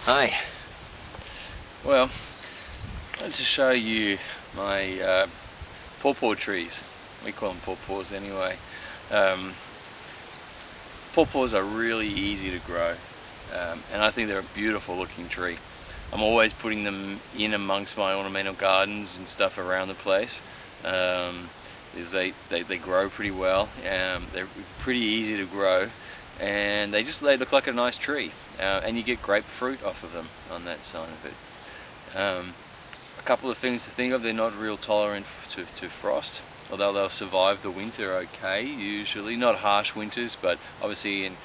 Hi. Well, I wanted to show you my papaw trees. We call them papaws anyway. Papaws are really easy to grow, and I think they're a beautiful looking tree. I'm always putting them in amongst my ornamental gardens and stuff around the place. They grow pretty well. They're pretty easy to grow, and they look like a nice tree, and you get great fruit off of them on that side of it. A couple of things to think of: they're not real tolerant to frost, although they'll survive the winter okay usually. Not harsh winters, but obviously in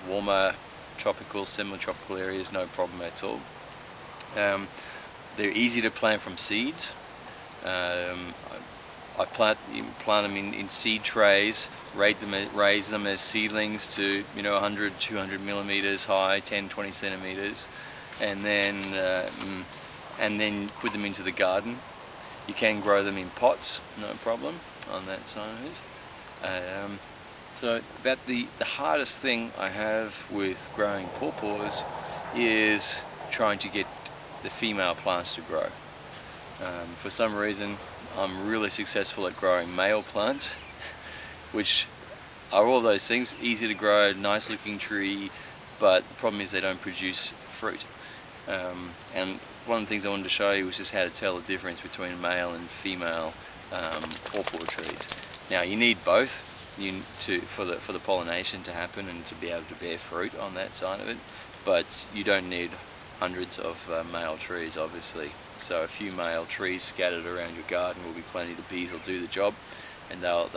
warmer tropical, semi-tropical areas, no problem at all. They're easy to plant from seeds. I plant them in seed trays, raise them as seedlings to 100, 200 millimeters high, 10, 20 centimeters, and then put them into the garden. You can grow them in pots, no problem on that side of it. So about the hardest thing I have with growing pawpaws is trying to get the female plants to grow. For some reason I'm really successful at growing male plants, which are all those things: easy to grow, nice looking tree, but the problem is they don't produce fruit. And one of the things I wanted to show you was just how to tell the difference between male and female papaw trees. Now you need both for the pollination to happen and to be able to bear fruit on that side of it, but you don't need hundreds of male trees, obviously. So a few male trees scattered around your garden will be plenty. The bees will do the job, and they'll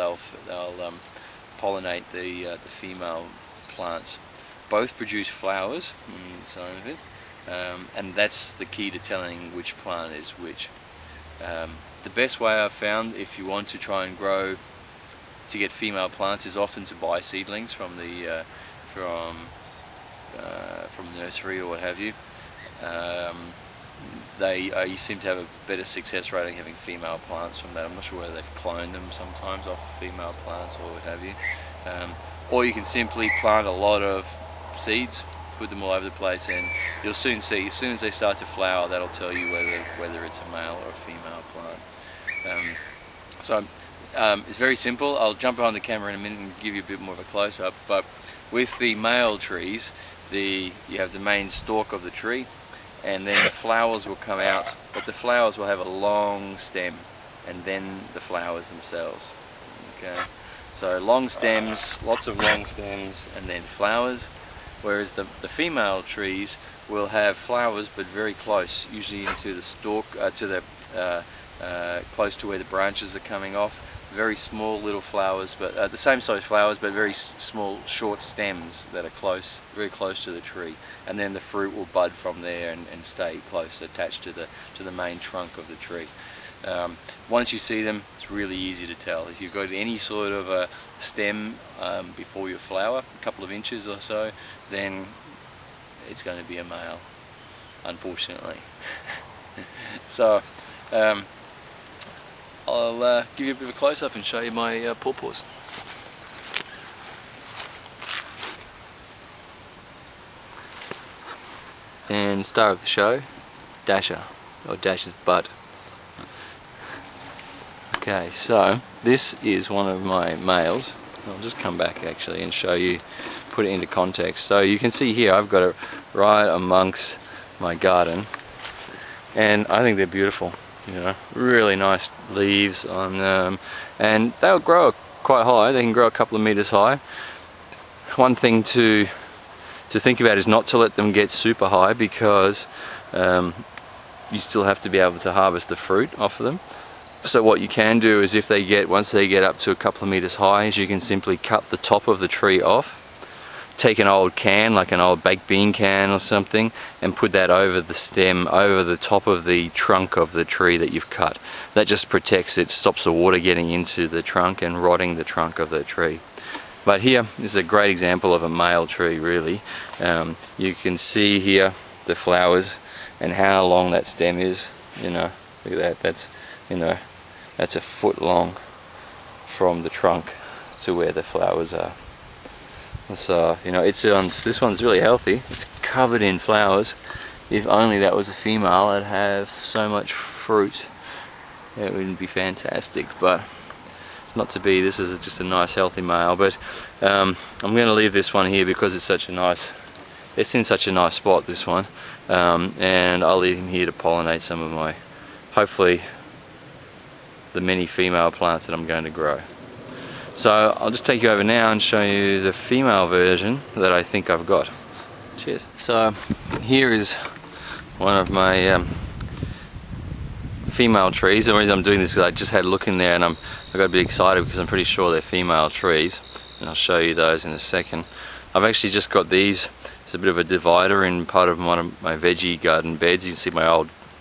pollinate the female plants. Both produce flowers on the side of it, and that's the key to telling which plant is which. The best way I've found, if you want to try and grow to get female plants, is often to buy seedlings from the nursery or what have you. You seem to have a better success rate in having female plants from that. I'm not sure whether they've cloned them sometimes off female plants or what have you. Or you can simply plant a lot of seeds, put them all over the place, and you'll soon see, as soon as they start to flower, that'll tell you whether it's a male or a female plant. It's very simple. I'll jump behind the camera in a minute and give you a bit more of a close-up, but with the male trees, you have the main stalk of the tree, and then the flowers will come out, but the flowers will have a long stem, and then the flowers themselves. Okay, so long stems, lots of long stems, and then flowers. Whereas the female trees will have flowers, but very close, usually into the stalk, close to where the branches are coming off. Very small little flowers, but the same size flowers, but very small, short stems that are very close to the tree, and then the fruit will bud from there and stay close, attached to the main trunk of the tree. Once you see them, it's really easy to tell. If you've got any sort of a stem before your flower, a couple of inches or so, then it's going to be a male, unfortunately. So I'll give you a bit of a close-up and show you my pawpaws. And star of the show, Dasher, or Dasher's bud. Okay, so this is one of my males. I'll just come back actually and show you, put it into context. So you can see here I've got it right amongst my garden, and I think they're beautiful. Really nice leaves on them, and they'll grow quite high. They can grow a couple of meters high. One thing to think about is not to let them get super high, because you still have to be able to harvest the fruit off of them. So what you can do is, once they get up to a couple of meters high, is you can simply cut the top of the tree off, take an old can, like an old baked bean can or something, and put that over the stem, over the top of the trunk of the tree that you've cut. That just protects it, stops the water getting into the trunk and rotting the trunk of the tree. But here is a great example of a male tree, really. You can see here the flowers and how long that stem is. Look at that. That's a foot long from the trunk to where the flowers are. So, you know, this one's really healthy. It's covered in flowers. If only that was a female, I'd have so much fruit. It would be fantastic, but it's not to be. This is just a nice healthy male, but I'm going to leave this one here because it's in such a nice spot, this one, and I'll leave him here to pollinate some of my, hopefully, the many female plants that I'm going to grow. So I'll just take you over now and show you the female version that I think I've got. Cheers. So here is one of my female trees. The reason I'm doing this is I just had a look in there and I got a bit excited because I'm pretty sure they're female trees, and I'll show you those in a second. I've actually just got these. It's a bit of a divider in part of one of my veggie garden beds. You can see my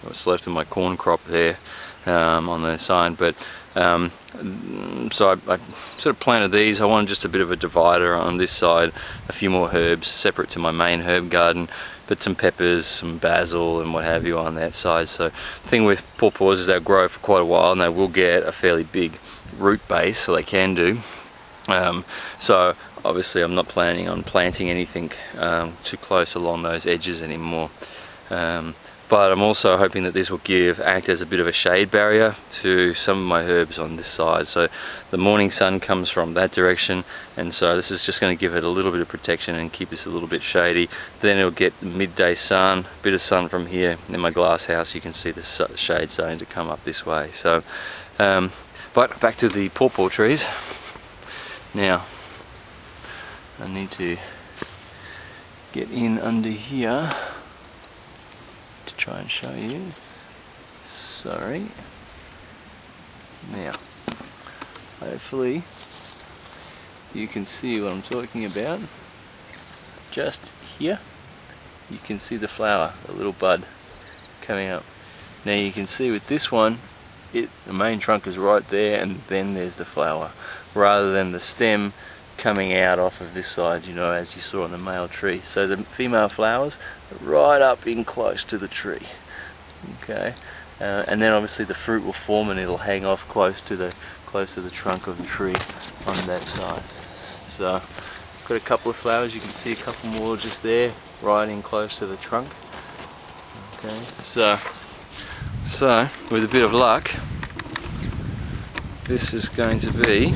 what's left of my corn crop there on the side, but so I sort of planted these. I wanted just a bit of a divider on this side, a few more herbs separate to my main herb garden, but some peppers, some basil and what have you on that side. So the thing with pawpaws is they'll grow for quite a while and they will get a fairly big root base, so they can do. So obviously I'm not planning on planting anything too close along those edges anymore. But I'm also hoping that this will act as a bit of a shade barrier to some of my herbs on this side. So the morning sun comes from that direction, and so this is just going to give it a little bit of protection and keep this a little bit shady. Then it'll get midday sun, a bit of sun from here. In my glass house you can see the shade starting to come up this way. So, but back to the pawpaw trees. Now, I need to get in under here to try and show you. Sorry. Now, hopefully you can see what I'm talking about. Just here you can see the flower, the little bud coming up. Now you can see with this one, the main trunk is right there, and then there's the flower, rather than the stem coming out off of this side, you know, as you saw on the male tree. So the female flowers are right up in close to the tree. Okay, and then obviously the fruit will form and it'll hang off close to the trunk of the tree on that side. So got a couple of flowers, you can see a couple more just there, right in close to the trunk. Okay, so with a bit of luck, this is going to be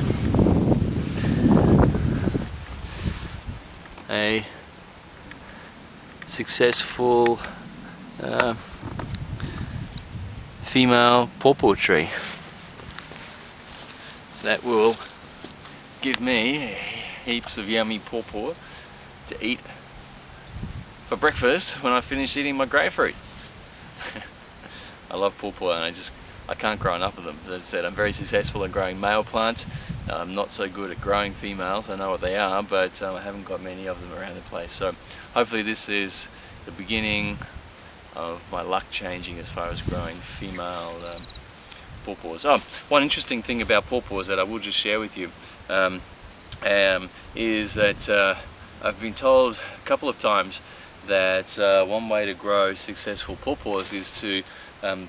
a successful female pawpaw tree that will give me heaps of yummy pawpaw to eat for breakfast when I finish eating my grapefruit. I love pawpaw and I can't grow enough of them. As I said, I'm very successful in growing male plants. I'm not so good at growing females. I know what they are, but I haven't got many of them around the place. So hopefully this is the beginning of my luck changing as far as growing female pawpaws. Oh, one interesting thing about pawpaws that I will just share with you is that I've been told a couple of times that one way to grow successful pawpaws is to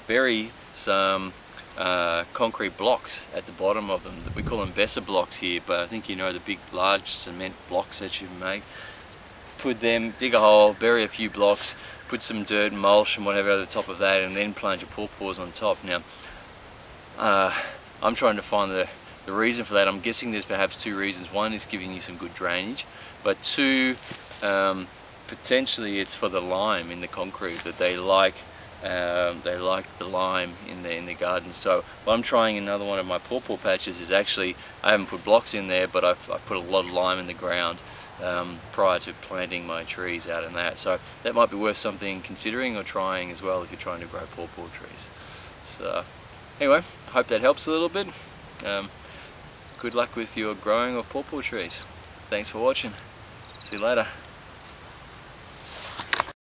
bury some concrete blocks at the bottom of them. We call them Besser blocks here, but I think you know the big large cement blocks that you make. Put them, dig a hole, bury a few blocks, put some dirt, mulch and whatever over the top of that, and then plant your pawpaws on top. Now I'm trying to find the reason for that. I'm guessing there's perhaps two reasons. One is giving you some good drainage, but two, potentially it's for the lime in the concrete, that they like the lime in the garden. So what I'm trying another one of my pawpaw patches is actually, I haven't put blocks in there, but I've put a lot of lime in the ground prior to planting my trees out in that. So that might be worth something considering or trying as well if you're trying to grow pawpaw trees. So anyway, I hope that helps a little bit. Good luck with your growing of pawpaw trees. Thanks for watching. See you later.